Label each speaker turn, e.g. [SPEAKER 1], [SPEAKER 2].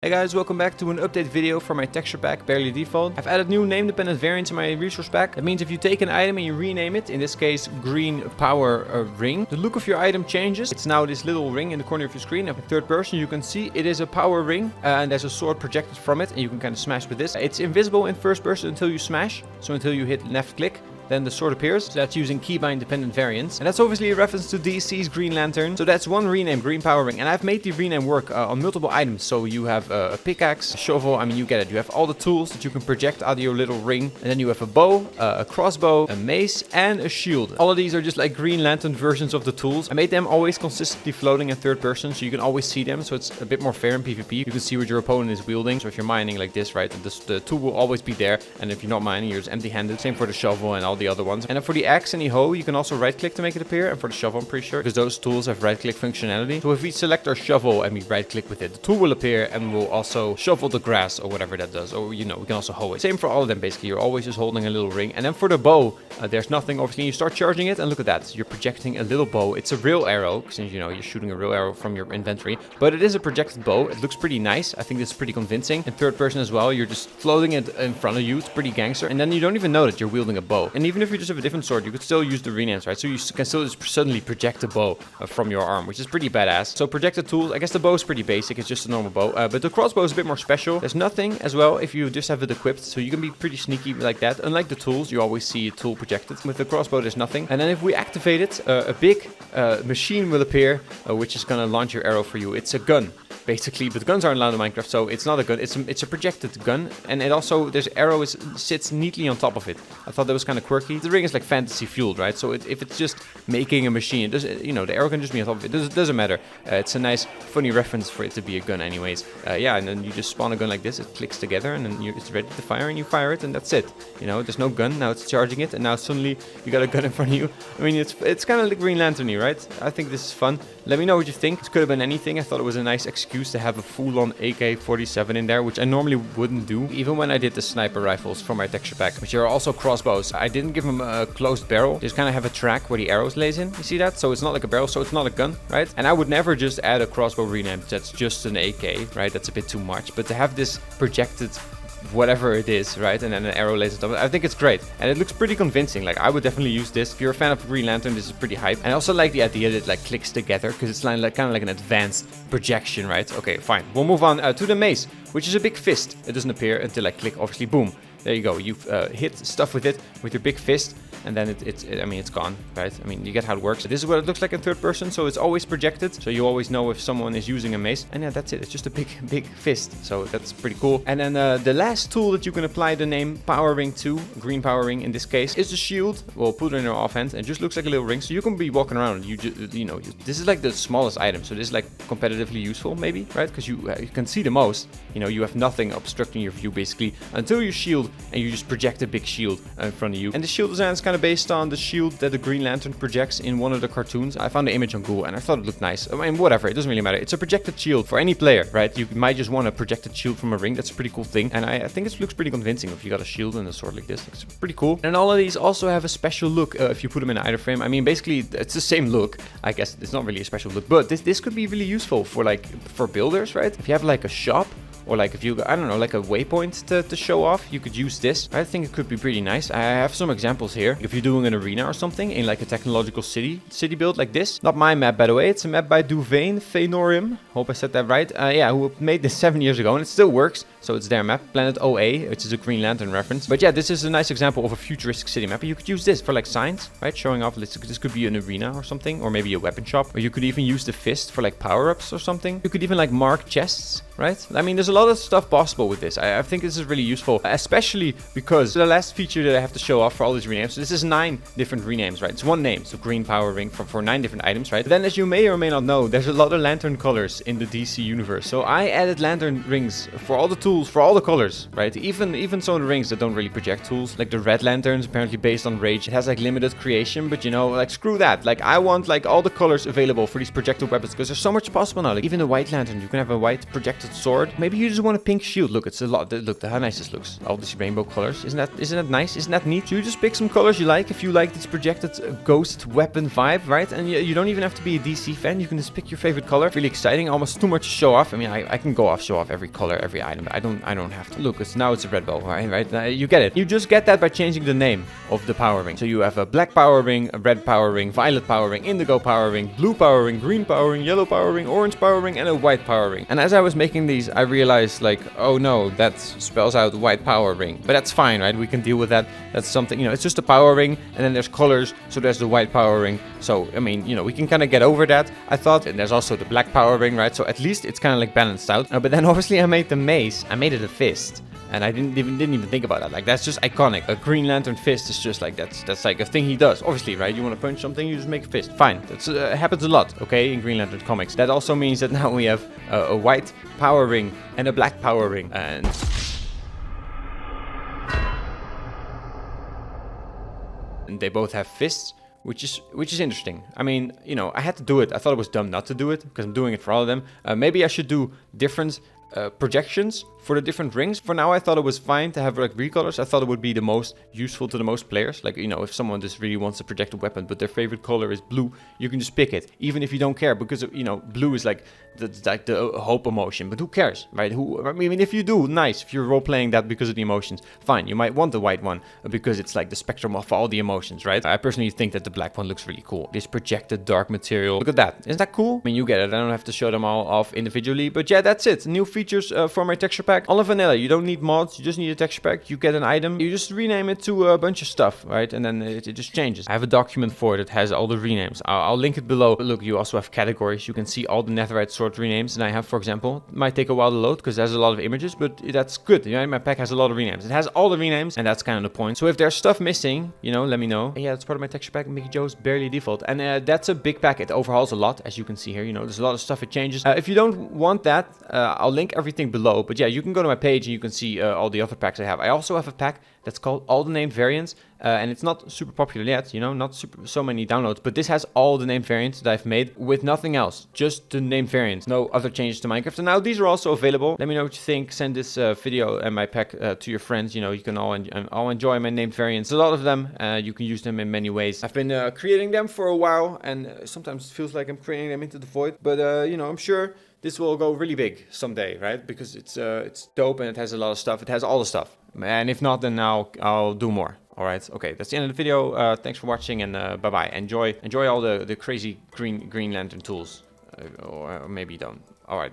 [SPEAKER 1] Hey guys, welcome back to an update video for my texture pack, Barely Default. I've added new name dependent variants in my resource pack. That means if you take an item and you rename it, in this case green power ring, the look of your item changes. It's now this little ring in the corner of your screen. In third person you can see it is a power ring and there's a sword projected from it and you can kind of smash with this. It's invisible in first person until you smash, so until you hit left click. Then the sword appears. So that's using keybind dependent variants. And that's obviously a reference to DC's Green Lantern. So that's one rename, Green Power Ring. And I've made the rename work on multiple items. So you have a pickaxe, a shovel, I mean you get it. You have all the tools that you can project out of your little ring. And then you have a bow, a crossbow, a mace, and a shield. All of these are just like Green Lantern versions of the tools. I made them always consistently floating in third person, so you can always see them. So it's a bit more fair in PvP. You can see what your opponent is wielding. So if you're mining like this, right, the tool will always be there. And if you're not mining, you're just empty-handed. Same for the shovel and all the other ones. And then for the axe and the hoe, you can also right-click to make it appear. And for the shovel, I'm pretty sure, because those tools have right-click functionality. So if we select our shovel and we right-click with it, the tool will appear and we'll also shovel the grass or whatever that does. Or, you know, we can also hoe it. Same for all of them, basically. You're always just holding a little ring. And then for the bow, there's nothing. Obviously, you start charging it and look at that. You're projecting a little bow. It's a real arrow, since, you know, you're shooting a real arrow from your inventory. But it is a projected bow. It looks pretty nice. I think this is pretty convincing. In third person as well, you're just floating it in front of you. It's pretty gangster. And then you don't even know that you're wielding a bow. And even if you just have a different sword, you could still use the renames, right? So you can still just suddenly project a bow from your arm, which is pretty badass. So projected tools, I guess the bow is pretty basic. It's just a normal bow. But the crossbow is a bit more special. There's nothing as well if you just have it equipped. So you can be pretty sneaky like that. Unlike the tools, you always see a tool projected. With the crossbow, there's nothing. And then if we activate it, a big machine will appear, which is going to launch your arrow for you. It's a gun, basically, but guns aren't allowed in Minecraft, so it's not a gun. It's a projected gun, and it also, there's arrow sits neatly on top of it. I thought that was kind of quirky. The ring is like fantasy fueled, right? So if it's just making a machine, it doesn't, you know, the arrow can just be on top of it. It doesn't matter. It's a nice, funny reference for it to be a gun, anyways. Yeah, and then you just spawn a gun like this. It clicks together, and then it's ready to fire, and you fire it, and that's it. You know, there's no gun. Now it's charging it, and now suddenly you got a gun in front of you. I mean, it's kind of like Green Lantern-y, right? I think this is fun. Let me know what you think. This could have been anything. I thought it was a nice excuse to have a full-on AK-47 in there, which I normally wouldn't do, even when I did the sniper rifles for my texture pack, which are also crossbows. I didn't give them a closed barrel. Just kind of have a track where the arrows lays in. You see that? So it's not like a barrel, so it's not a gun, right? And I would never just add a crossbow rename that's just an AK, right? That's a bit too much. But to have this projected whatever it is, right, and then an arrow lays on top, I think it's great, and it looks pretty convincing. Like, I would definitely use this. If you're a fan of Green Lantern, this is pretty hype. And I also like the idea that it like clicks together, because it's like kind of like an advanced projection, right? Okay, fine. We'll move on to the mace, which is a big fist. It doesn't appear until I click, obviously. Boom, there you go. You've hit stuff with it with your big fist, and then I mean, it's gone, right? I mean, you get how it works. This is what it looks like in third person, so it's always projected, so you always know if someone is using a mace. And yeah, that's it. It's just a big fist, so that's pretty cool. And then the last tool that you can apply the name Power Ring to, Green Power Ring in this case, is the shield. We'll put it in your offhand, and it just looks like a little ring, so you can be walking around. You know, this is like the smallest item, so this is like competitively useful, maybe, right? Because you can see the most. You know, you have nothing obstructing your view, basically, until you shield, and you just project a big shield in front of you. And the shield design is kind of based on the shield that the Green Lantern projects in one of the cartoons. I found the image on Google and I thought it looked nice. I mean, whatever, it doesn't really matter. It's a projected shield for any player, right? You might just want a projected shield from a ring. That's a pretty cool thing. And I think it looks pretty convincing if you got a shield and a sword like this. It's pretty cool. And all of these also have a special look if you put them in either frame. I mean, basically, it's the same look. I guess it's not really a special look, but this could be really useful for builders, right? If you have like a shop, or like if you, I don't know, like a waypoint to show off, you could use this. I think it could be pretty nice. I have some examples here. If you're doing an arena or something in like a technological city build like this. Not my map, by the way. It's a map by Duvain, Feynorim. Hope I said that right. Yeah, who made this 7 years ago, and it still works. So it's their map, Planet OA, which is a Green Lantern reference. But yeah, this is a nice example of a futuristic city map. You could use this for like signs, right? Showing off, this could be an arena or something, or maybe a weapon shop. Or you could even use the fist for like power-ups or something. You could even like mark chests, right? I mean, there's a lot of stuff possible with this. I think this is really useful, especially because the last feature that I have to show off for all these renames. So this is 9 different renames, right? It's one name, so Green Power Ring for 9 different items, right? But then, as you may or may not know, there's a lot of lantern colors in the DC universe. So I added lantern rings for all the tools, for all the colors, right? Even some of the rings that don't really project tools, like the red lanterns, apparently based on rage. It has like limited creation, but you know, like screw that. Like I want like all the colors available for these projected weapons, because there's so much possible now. Like even the white lantern, you can have a white projected belted sword. Maybe you just want a pink shield. Look, it's a lot. Look how nice this looks. All these rainbow colors. Isn't that nice? Isn't that neat? So you just pick some colors you like. If you like this projected ghost weapon vibe, right? And you don't even have to be a DC fan. You can just pick your favorite color. Really exciting. Almost too much to show off. I mean, I can show off every color, every item, but I don't have to. Look, now it's a red bow, right? You get it. You just get that by changing the name of the power ring. So you have a black power ring, a red power ring, violet power ring, indigo power ring, blue power ring, green power ring, yellow power ring, orange power ring, and a white power ring. And as I was making these, I realized like, oh no, that spells out white power ring. But that's fine, right? We can deal with that. That's something, it's just a power ring, and then there's colors. So there's the white power ring. So, I mean, we can kind of get over that, I thought. And there's also the black power ring, right? So at least it's kind of like balanced out. But then obviously I made the mace. I made it a fist. And I didn't even think about that. Like, that's just iconic. A Green Lantern fist is just like, that's like a thing he does. Obviously, right? You want to punch something, you just make a fist. Fine. That happens a lot, okay, in Green Lantern comics. That also means that now we have a white power ring and a black power ring. And they both have fists, which is interesting. I mean, I had to do it. I thought it was dumb not to do it because I'm doing it for all of them. Maybe I should do different projections for the different rings. For now, I thought it was fine to have like recolors. I thought it would be the most useful to the most players. Like, if someone just really wants to project a weapon, but their favorite color is blue, you can just pick it, even if you don't care, because blue is like the hope emotion. But who cares, right? I mean, if you do, nice. If you're role playing that because of the emotions, fine. You might want the white one because it's like the spectrum of all the emotions, right? I personally think that the black one looks really cool. This projected dark material. Look at that. Isn't that cool? I mean, you get it. I don't have to show them all off individually, but yeah, that's it. New features for my texture pack. All in vanilla. You don't need mods. You just need a texture pack. You get an item. You just rename it to a bunch of stuff, right? And then it just changes. I have a document for it that has all the renames. I'll link it below. But look, you also have categories. You can see all the netherite sword renames. And I have, for example, it might take a while to load because there's a lot of images, but that's good. My pack has a lot of renames. It has all the renames, and that's kind of the point. So if there's stuff missing, let me know. And yeah, that's part of my texture pack. Mickey Joe's barely default. And that's a big pack. It overhauls a lot, as you can see here. There's a lot of stuff it changes. If you don't want that, I'll link everything below. But yeah, you can go to my page and you can see all the other packs I have. I also have a pack that's called All the Named Variants, and it's not super popular yet, not so many downloads, but this has all the named variants that I've made with nothing else, just the named variants, no other changes to Minecraft. And now these are also available. Let me know what you think. Send this video and my pack to your friends. You can all enjoy my named variants. A lot of them, you can use them in many ways. I've been creating them for a while, and sometimes it feels like I'm creating them into the void, but I'm sure this will go really big someday, right? Because it's dope and it has a lot of stuff. It has all the stuff. And if not, then I'll do more. All right. Okay, that's the end of the video. Thanks for watching, and bye-bye. Enjoy all the crazy Green Lantern tools. Or maybe don't. All right.